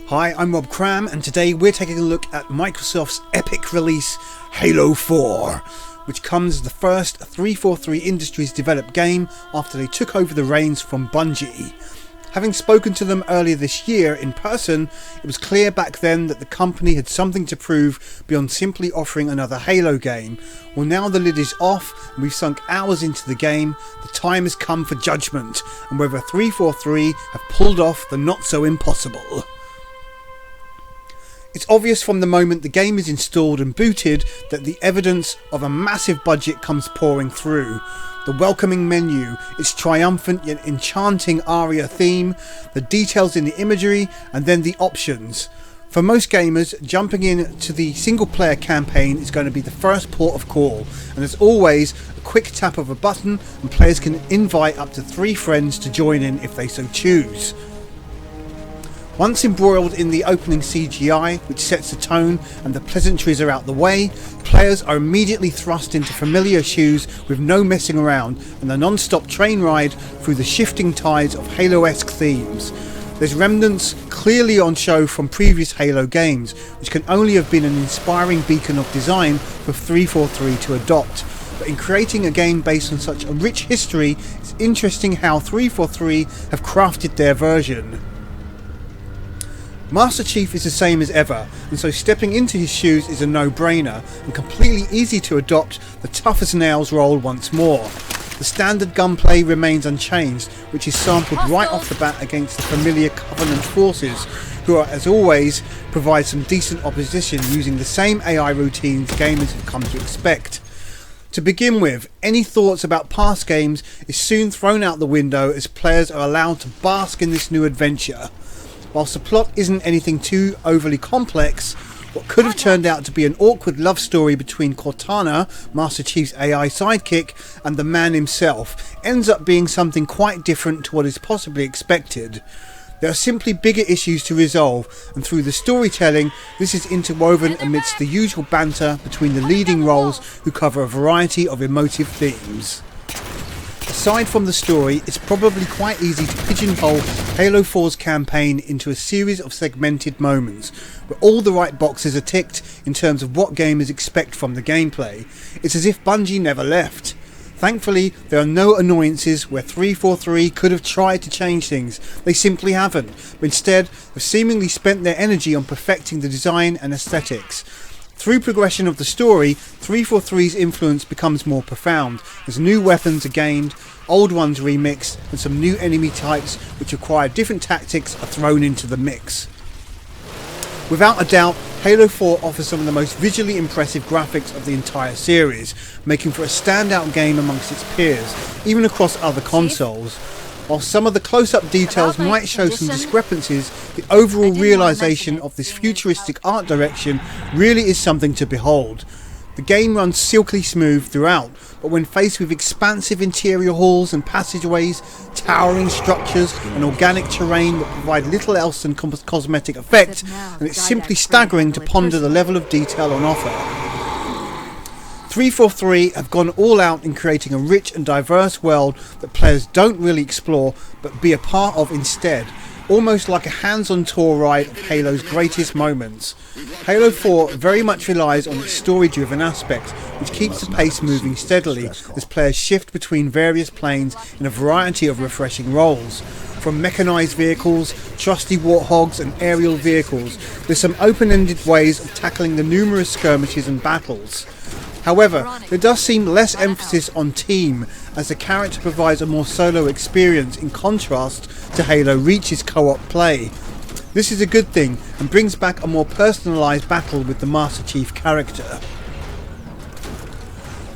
Hi, I'm Rob Cram, and today we're taking a look at Microsoft's epic release, Halo 4, which comes as the first 343 Industries developed game after they took over the reins from Bungie. Having spoken to them earlier this year in person, it was clear back then that the company had something to prove beyond simply offering another Halo game. Well, now the lid is off and we've sunk hours into the game. The time has come for judgment and whether 343 have pulled off the not so impossible. It's obvious from the moment the game is installed and booted that the evidence of a massive budget comes pouring through. The welcoming menu, its triumphant yet enchanting ARIA theme, the details in the imagery, and then the options. For most gamers, jumping into the single player campaign is going to be the first port of call, and as always, a quick tap of a button and players can invite up to 3 friends to join in if they so choose. Once embroiled in the opening CGI, which sets the tone and the pleasantries are out the way, players are immediately thrust into familiar shoes with no messing around and a non-stop train ride through the shifting tides of Halo-esque themes. There's remnants clearly on show from previous Halo games, which can only have been an inspiring beacon of design for 343 to adopt. But in creating a game based on such a rich history, it's interesting how 343 have crafted their version. Master Chief is the same as ever, and so stepping into his shoes is a no-brainer and completely easy to adopt the tough as nails role once more. The standard gunplay remains unchanged, which is sampled right off the bat against the familiar Covenant forces, who are, as always, provide some decent opposition using the same AI routines gamers have come to expect. To begin with, any thoughts about past games is soon thrown out the window as players are allowed to bask in this new adventure. Whilst the plot isn't anything too overly complex, what could have turned out to be an awkward love story between Cortana, Master Chief's AI sidekick, and the man himself ends up being something quite different to what is possibly expected. There are simply bigger issues to resolve, and through the storytelling, this is interwoven amidst the usual banter between the leading roles who cover a variety of emotive themes. Aside from the story, it's probably quite easy to pigeonhole Halo 4's campaign into a series of segmented moments, where all the right boxes are ticked in terms of what gamers expect from the gameplay. It's as if Bungie never left. Thankfully, there are no annoyances where 343 could have tried to change things. They simply haven't, but instead have seemingly spent their energy on perfecting the design and aesthetics. Through progression of the story, 343's influence becomes more profound, as new weapons are gained, old ones remixed, and some new enemy types which require different tactics are thrown into the mix. Without a doubt, Halo 4 offers some of the most visually impressive graphics of the entire series, making for a standout game amongst its peers, even across other consoles. While some of the close-up details might show some discrepancies, the overall realisation of this futuristic art direction really is something to behold. The game runs silkily smooth throughout, but when faced with expansive interior halls and passageways, towering structures and organic terrain that provide little else than cosmetic effect, and it's simply staggering to ponder the level of detail on offer. 343 have gone all out in creating a rich and diverse world that players don't really explore but be a part of instead, almost like a hands-on tour ride of Halo's greatest moments. Halo 4 very much relies on its story-driven aspect, which keeps the pace moving steadily as players shift between various planes in a variety of refreshing roles. From mechanised vehicles, trusty warthogs and aerial vehicles, there's some open-ended ways of tackling the numerous skirmishes and battles. However, there does seem less emphasis on team, as the character provides a more solo experience in contrast to Halo Reach's co-op play. This is a good thing and brings back a more personalised battle with the Master Chief character.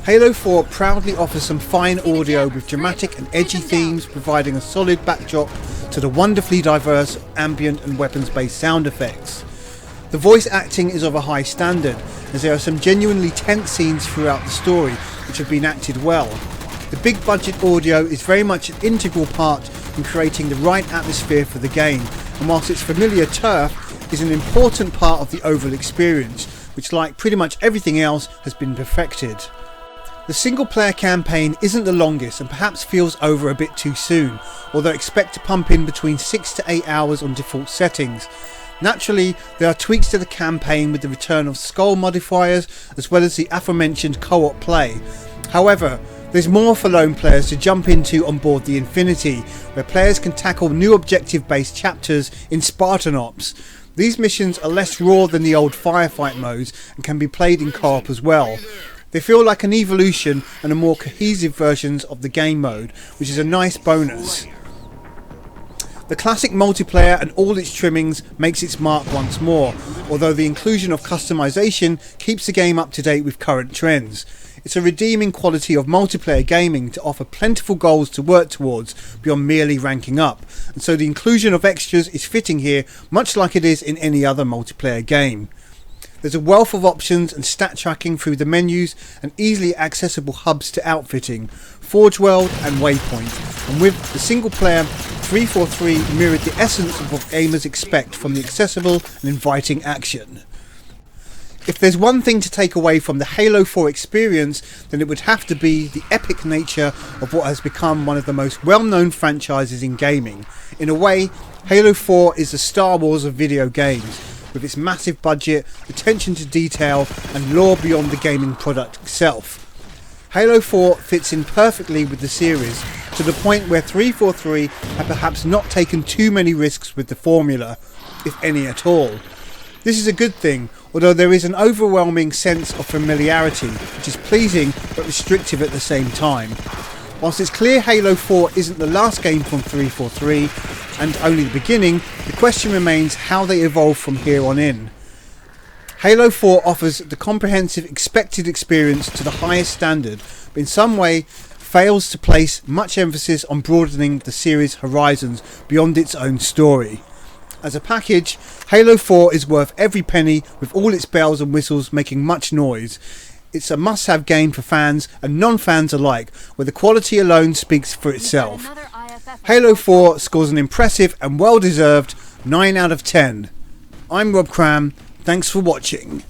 Halo 4 proudly offers some fine audio with dramatic and edgy themes, providing a solid backdrop to the wonderfully diverse ambient and weapons-based sound effects. The voice acting is of a high standard, as there are some genuinely tense scenes throughout the story which have been acted well. The big budget audio is very much an integral part in creating the right atmosphere for the game, and whilst its familiar turf is an important part of the overall experience, which like pretty much everything else has been perfected. The single player campaign isn't the longest and perhaps feels over a bit too soon, although expect to pump in between 6 to 8 hours on default settings. Naturally, there are tweaks to the campaign with the return of skull modifiers as well as the aforementioned co-op play. However, there's more for lone players to jump into on board the Infinity, where players can tackle new objective-based chapters in Spartan Ops. These missions are less raw than the old firefight modes and can be played in co-op as well. They feel like an evolution and a more cohesive versions of the game mode, which is a nice bonus. The classic multiplayer and all its trimmings makes its mark once more, although the inclusion of customization keeps the game up to date with current trends. It's a redeeming quality of multiplayer gaming to offer plentiful goals to work towards beyond merely ranking up, and so the inclusion of extras is fitting here, much like it is in any other multiplayer game. There's a wealth of options and stat tracking through the menus and easily accessible hubs to outfitting, Forge World and Waypoint, and with the single player 343 mirrored the essence of what gamers expect from the accessible and inviting action. If there's one thing to take away from the Halo 4 experience, then it would have to be the epic nature of what has become one of the most well-known franchises in gaming. In a way, Halo 4 is the Star Wars of video games, with its massive budget, attention to detail and lore beyond the gaming product itself. Halo 4 fits in perfectly with the series, to the point where 343 have perhaps not taken too many risks with the formula, if any at all. This is a good thing, although there is an overwhelming sense of familiarity, which is pleasing but restrictive at the same time. Whilst it's clear Halo 4 isn't the last game from 343 and only the beginning, the question remains how they evolve from here on in. Halo 4 offers the comprehensive expected experience to the highest standard, but in some way fails to place much emphasis on broadening the series' horizons beyond its own story. As a package, Halo 4 is worth every penny, with all its bells and whistles making much noise. It's a must-have game for fans and non-fans alike, where the quality alone speaks for itself. Halo 4 scores an impressive and well-deserved 9 out of 10. I'm Rob Cram, thanks for watching.